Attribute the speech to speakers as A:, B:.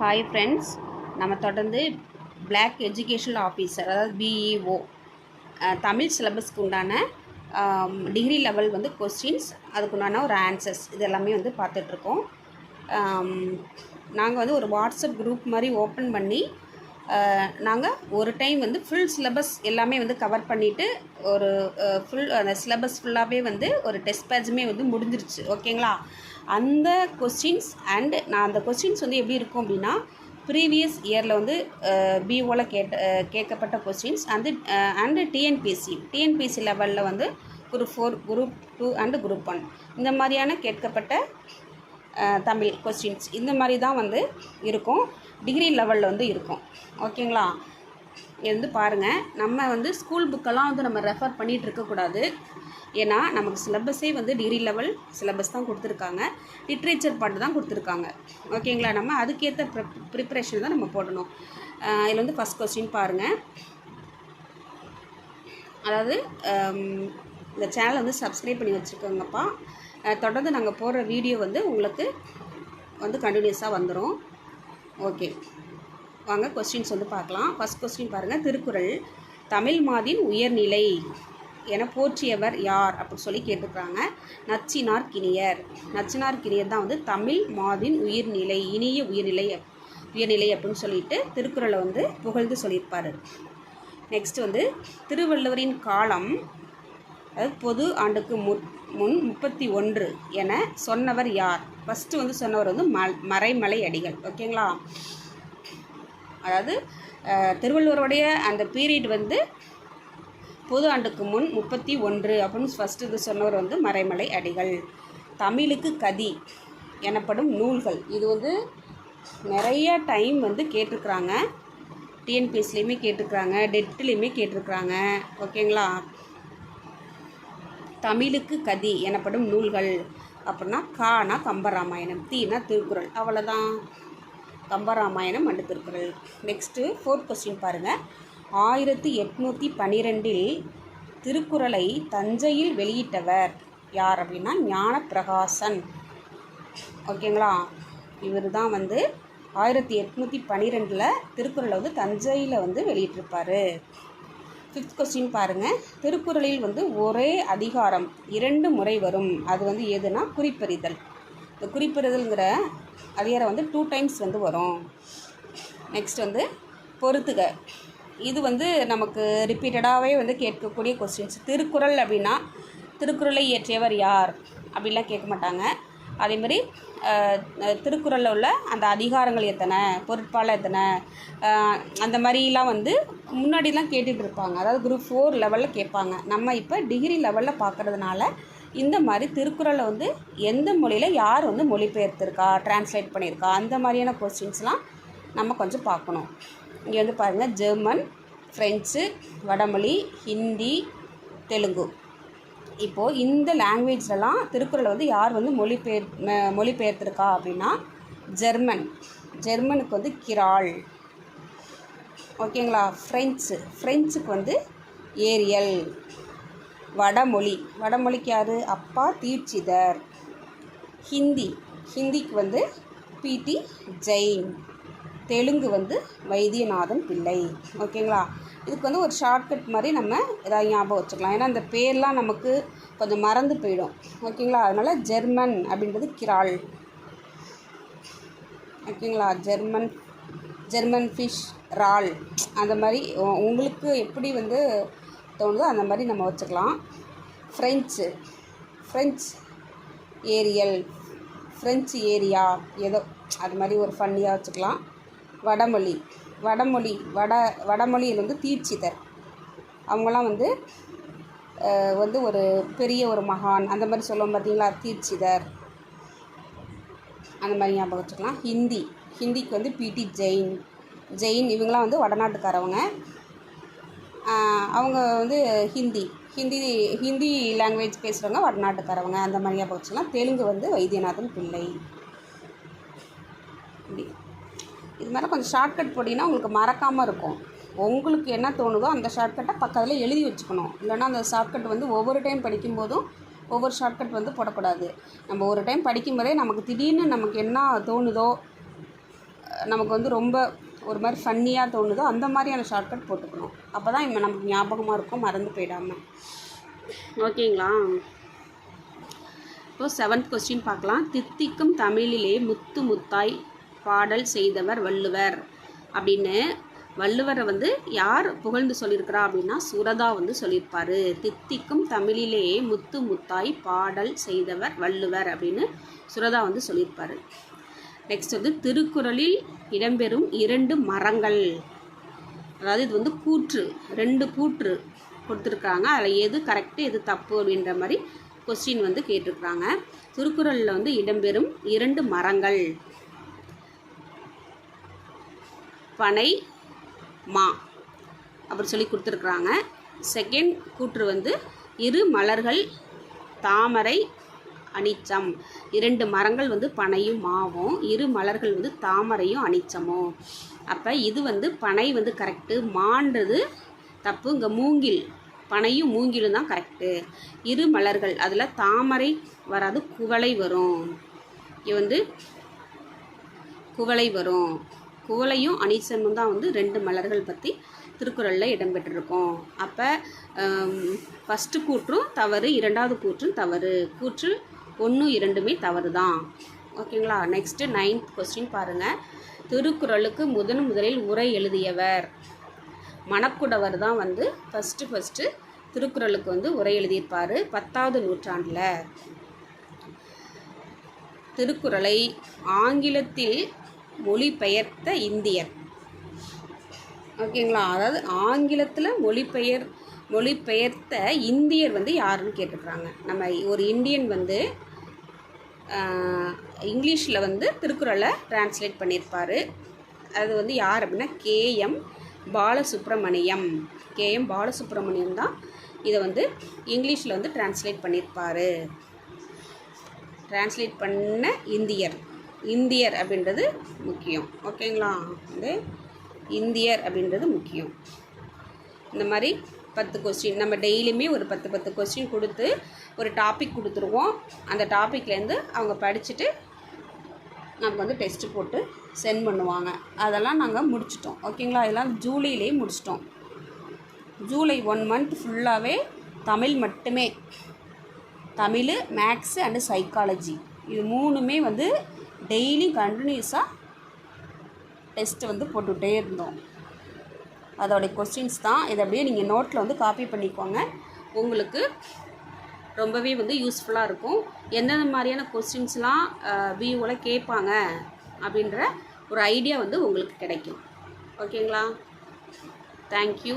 A: Hi friends, நம்ம தொடர்ந்து black educational officer அதாவது பிஇஓ தமிழ் சிலபஸ்க்கு உண்டான டிகிரி லெவல் வந்து கொஸ்டின்ஸ், அதுக்குண்டான ஒரு ஆன்சர்ஸ் இது எல்லாமே வந்து பார்த்துட்ருக்கோம். நாங்கள் வந்து ஒரு வாட்ஸ்அப் குரூப் மாதிரி ஓப்பன் பண்ணி நாங்கள் ஒரு டைம் வந்து ஃபுல் சிலபஸ் எல்லாமே வந்து கவர் பண்ணிவிட்டு ஒரு ஃபுல் அந்த சிலபஸ் ஃபுல்லாகவே வந்து ஒரு டெஸ்ட் பேட்சுமே வந்து முடிஞ்சிருச்சு. ஓகேங்களா? அந்த கொஸ்டின்ஸ் நான் அந்த கொஸ்டின்ஸ் வந்து எப்படி இருக்கும் அப்படின்னா, ப்ரீவியஸ் இயரில் வந்து பிஓவில் கேட்கப்பட்ட கொஸ்டின்ஸ் அண்டு டிஎன்பிஎஸ்சி லெவலில் வந்து குரூப் 4, குரூப் 2 அண்டு குரூப் 1 இந்த மாதிரியான கேட்கப்பட்ட தமிழ் கொஸ்டின்ஸ் இந்த மாதிரி தான் வந்து இருக்கும். டிகிரி லெவலில் வந்து இருக்கும். ஓகேங்களா? இது வந்து பாருங்கள், நம்ம வந்து ஸ்கூல் புக்கெல்லாம் வந்து நம்ம ரெஃபர் பண்ணிகிட்டு இருக்கக்கூடாது. ஏன்னா நமக்கு சிலபஸே வந்து டிகிரி லெவல் சிலபஸ் தான் கொடுத்துருக்காங்க, லிட்ரேச்சர் பாட்டு தான் கொடுத்துருக்காங்க. ஓகேங்களா? நம்ம அதுக்கேற்ற ப்ரிப்ரேஷன் தான் நம்ம போடணும். இதில் வந்து ஃபஸ்ட் கொஸ்டின் பாருங்கள். அதாவது இந்த சேனலை வந்து சப்ஸ்கிரைப் பண்ணி வச்சுக்கோங்கப்பா. தொடர்ந்து நாங்கள் போடுற வீடியோ வந்து உங்களுக்கு வந்து கண்டினியூஸாக வந்துடும். ஓகே, வாங்க கொஸ்டின்ஸ் வந்து பார்க்கலாம். ஃபஸ்ட் கொஸ்டின் பாருங்கள். திருக்குறள் தமிழ் மாதின் உயர்நிலை என போற்றியவர் யார் அப்படின்னு சொல்லி கேட்டுக்கிறாங்க. நச்சினார் கிணியர். நச்சினார் கிணியர் தான் வந்து தமிழ் மாதின் உயிர்நிலை, இனிய உயர்நிலை அப்படின்னு சொல்லிட்டு திருக்குறளை வந்து புகழ்ந்து சொல்லியிருப்பார். நெக்ஸ்ட் வந்து திருவள்ளுவரின் காலம் அதாவது பொது ஆண்டுக்கு முன் 31 என சொன்னவர் யார்? ஃபஸ்ட்டு வந்து சொன்னவர் வந்து மறைமலை அடிகள். ஓகேங்களா? அதாவது திருவள்ளுவருடைய அந்த பீரியட் வந்து பொது ஆண்டுக்கு முன் 31 அப்படின்னு ஃபஸ்ட்டு இது சொன்னவர் வந்து மறைமலை அடிகள். தமிழுக்கு கதி எனப்படும் நூல்கள், இது வந்து நிறைய டைம் வந்து கேட்டிருக்கிறாங்க. டிஎன்பிஎஸ்சிலையுமே கேட்டிருக்கிறாங்க, டெட்லேயுமே கேட்டிருக்கிறாங்க. ஓகேங்களா? தமிழுக்கு கதி எனப்படும் நூல்கள் அப்படின்னா கானா கம்பராமாயணம், தீனா திருக்குறள், அவ்வளோதான். Kambaramayanam and Thirukkural. Next 4th question பாருங்கள். 1812 திருக்குறளை தஞ்சையில் வெளியிட்டவர் யார் அப்படின்னா ஞானப்பிரகாசன். ஓகேங்களா? இவர் தான் வந்து 1812 திருக்குறளை வந்து தஞ்சையில் வந்து வெளியிட்டிருப்பார். 5th கொஸ்டின் பாருங்கள். திருக்குறளில் வந்து ஒரே அதிகாரம் 2 முறை வரும், அது வந்து எதுனா குறிப்பறிதல். இந்த குறிப்பறிதல்ங்கிற அதிகாரம் வந்து 2 டைம்ஸ் வந்து வரும். நெக்ஸ்ட் வந்து பொறுத்துக, இது வந்து நமக்கு ரிப்பீட்டடாகவே வந்து கேட்கக்கூடிய கொஸ்டின்ஸ். திருக்குறள் அப்படின்னா திருக்குறளை இயற்றியவர் யார் அப்படின்லாம் கேட்க மாட்டாங்க. அதேமாதிரி திருக்குறளில் உள்ள அந்த அதிகாரங்கள் எத்தனை, பொருட்பால் எத்தனை, அந்த மாதிரிலாம் வந்து முன்னாடிலாம் கேட்டுகிட்டு இருப்பாங்க. அதாவது குரூப் 4 லெவலில் கேட்பாங்க. நம்ம இப்போ டிகிரி லெவலில் பார்க்குறதுனால இந்த மாதிரி திருக்குறளை வந்து எந்த மொழியில் யார் வந்து மொழிபெயர்த்திருக்கா, டிரான்ஸ்லேட் பண்ணியிருக்கா, அந்த மாதிரியான கொஸ்டின்ஸ்லாம் நம்ம கொஞ்சம் பார்க்கணும். இங்கே வந்து பாருங்கள், ஜெர்மன், ஃப்ரெஞ்சு, வடமொழி, ஹிந்தி, தெலுங்கு. இப்போது இந்த லாங்குவேஜ்லலாம் திருக்குறளை வந்து யார் வந்து மொழிபெயர்த்திருக்கா அப்படின்னா ஜெர்மனுக்கு வந்து கிரால். ஓகேங்களா? ஃப்ரெஞ்சுக்கு வந்து ஏரியல். வடமொழிக்கு யார்? அப்பா தீட்சிதர். ஹிந்திக்கு வந்து பிடி ஜெயின். தெலுங்கு வந்து வைத்தியநாதன் பிள்ளை. ஓகேங்களா? இதுக்கு வந்து ஒரு ஷார்ட்கட் மாதிரி நம்ம ஏதாவது ஞாபகம் வச்சுக்கலாம். ஏன்னா இந்த பேர்லாம் நமக்கு கொஞ்சம் மறந்து போயிடும். ஓகேங்களா? அதனால் ஜெர்மன் அப்படின்றது கிரால். ஓகேங்களா? ஜெர்மன் ஃபிஷ் ரால், அந்த மாதிரி உங்களுக்கு எப்படி வந்து தோணுதோ அந்த மாதிரி நம்ம வச்சுக்கலாம். ஃப்ரெஞ்ச் ஏரியல், ஃப்ரெஞ்சு ஏரியா, ஏதோ அது மாதிரி ஒரு ஃபன்னியாக வச்சுக்கலாம். வடமொழியில் வந்து தீட்சிதர், அவங்களாம் வந்து ஒரு பெரிய ஒரு மகான் அந்த மாதிரி சொல்லுவோம் பார்த்தீங்களா, தீட்சிதர், அந்த மாதிரி ஞாபகம் வச்சுக்கலாம். ஹிந்திக்கு வந்து பிடி ஜெயின் இவங்களாம் வந்து வடநாட்டுக்காரவங்க. அவங்க வந்து ஹிந்தி லாங்குவேஜ் பேசுகிறவங்க வடநாட்டுக்காரவங்க, அந்த மாதிரி ஞாபகம் வச்சுக்கலாம். தெலுங்கு வந்து வைத்தியநாதன் பிள்ளை. இது மாதிரி கொஞ்சம் ஷார்ட்கட் போட்டிங்கன்னா உங்களுக்கு மறக்காமல் இருக்கும். உங்களுக்கு என்ன தோணுதோ அந்த ஷார்ட்கட்டை பக்கத்தில் எழுதி வச்சுக்கணும். இல்லைனா அந்த ஷார்ட்கட் வந்து ஒவ்வொரு டைம் படிக்கும்போதும் ஒவ்வொரு ஷார்ட்கட் வந்து போடக்கூடாது. நம்ம ஒரு டைம் படிக்கும்போதே நமக்கு திடீர்னு நமக்கு என்ன தோணுதோ நமக்கு வந்து ரொம்ப ஒரு மாதிரி ஃபன்னியாக தோணுதோ அந்த மாதிரியான ஷார்ட்கட் போட்டுக்கணும். அப்போ தான் நமக்கு ஞாபகமாக இருக்கும், மறந்து போயிடாமல். ஓகேங்களா? இப்போ 7th கொஸ்டின் பார்க்கலாம். தித்திக்கும் தமிழிலே முத்து முத்தாய் பாடல் செய்தவர் வள்ளுவர் அப்படின்னு வள்ளுவரை வந்து யார் புகழ்ந்து சொல்லியிருக்கிறா அப்படின்னா சுரதா வந்து சொல்லியிருப்பார். தித்திக்கும் தமிழிலே முத்து முத்தாய் பாடல் செய்தவர் வள்ளுவர் அப்படின்னு சுரதா வந்து சொல்லியிருப்பார். நெக்ஸ்ட் வந்து திருக்குறளில் இடம்பெறும் 2 மரங்கள், அதாவது இது வந்து கூற்று, 2 கூற்று கொடுத்துருக்காங்க. அதில் எது கரெக்டு எது தப்பு அப்படின்ற மாதிரி கொஸ்டின் வந்து கேட்டிருக்கிறாங்க. திருக்குறளில் வந்து இடம்பெறும் 2 மரங்கள் பனை மா அப்படி சொல்லி கொடுத்துருக்குறாங்க. செகண்ட் கூற்று வந்து 2 மலர்கள் தாமரை அனிச்சம். 2 மரங்கள் வந்து பனையும் மாவும், 2 மலர்கள் வந்து தாமரையும் அனிச்சமும். அப்போ இது வந்து பனை வந்து கரெக்டு, மான்றது தப்பு. இங்கே மூங்கில், பனையும் மூங்கிலும் தான் கரெக்டு. 2 மலர்கள், அதில் தாமரை வராது, குவளை வரும். இது வந்து குவளை வரும். குவளையும் அனிச்சமும் தான் வந்து 2 மலர்கள் பற்றி திருக்குறளில் இடம்பெற்றிருக்கும். அப்போ ஃபஸ்ட்டு கூற்றும் தவறு, 2வது கூற்றும் தவறு. கூற்று 1, 2மே தவறு தான். ஓகேங்களா? நெக்ஸ்ட்டு 9th கொஸ்டின் பாருங்கள். திருக்குறளுக்கு முதலில் உரை எழுதியவர் மணக்குடவர் தான் வந்து ஃபஸ்ட்டு திருக்குறளுக்கு வந்து உரை எழுதியிருப்பார் 10வது நூற்றாண்டில். திருக்குறளை ஆங்கிலத்தில் மொழிபெயர்த்த இந்தியர். ஓகேங்களா? அதாவது ஆங்கிலத்தில் மொழிபெயர்த்த இந்தியர் வந்து யாருன்னு கேட்டுக்கிறாங்க. நம்ம ஒரு இந்தியன் வந்து இங்கிலீஷில் வந்து திருக்குறளை டிரான்ஸ்லேட் பண்ணியிருப்பார். அது வந்து யார் அப்படின்னா KM பாலசுப்ரமணியம். KM பாலசுப்ரமணியம் தான் இதை வந்து இங்கிலீஷில் வந்து டிரான்ஸ்லேட் பண்ணியிருப்பார். டிரான்ஸ்லேட் பண்ண இந்தியர் அப்படின்றது முக்கியம். ஓகேங்களா? வந்து இந்தியர் அப்படின்றது முக்கியம். இந்த மாதிரி 10 கொஸ்டின் நம்ம டெய்லியுமே ஒரு 10 கொஸ்டின் கொடுத்து ஒரு டாபிக் கொடுத்துருவோம். அந்த டாப்பிக்லேருந்து அவங்க படிச்சுட்டு நமக்கு வந்து டெஸ்ட்டு போட்டு சென்ட் பண்ணுவாங்க. அதெல்லாம் நாங்கள் முடிச்சிட்டோம். ஓகேங்களா? இதெல்லாம் ஜூலையிலே முடிச்சிட்டோம். ஜூலை 1 மந்த் ஃபுல்லாகவே தமிழ் மட்டுமே. தமிழ், மேக்ஸு அண்டு சைக்காலஜி இது 3மே வந்து டெய்லி கண்டினியூஸாக டெஸ்ட்டு வந்து போட்டுகிட்டே இருந்தோம். அதோடைய கொஸ்டின்ஸ் தான் இதை அப்படியே நீங்கள் நோட்டில் வந்து காப்பி பண்ணிக்கோங்க. உங்களுக்கு ரொம்பவே வந்து யூஸ்ஃபுல்லாக இருக்கும். எந்தெந்த மாதிரியான கொஸ்டின்ஸ்லாம் பியூவில் கேட்பாங்க அப்படின்ற ஒரு ஐடியா வந்து உங்களுக்கு கிடைக்கும். ஓகேங்களா? தேங்க்யூ.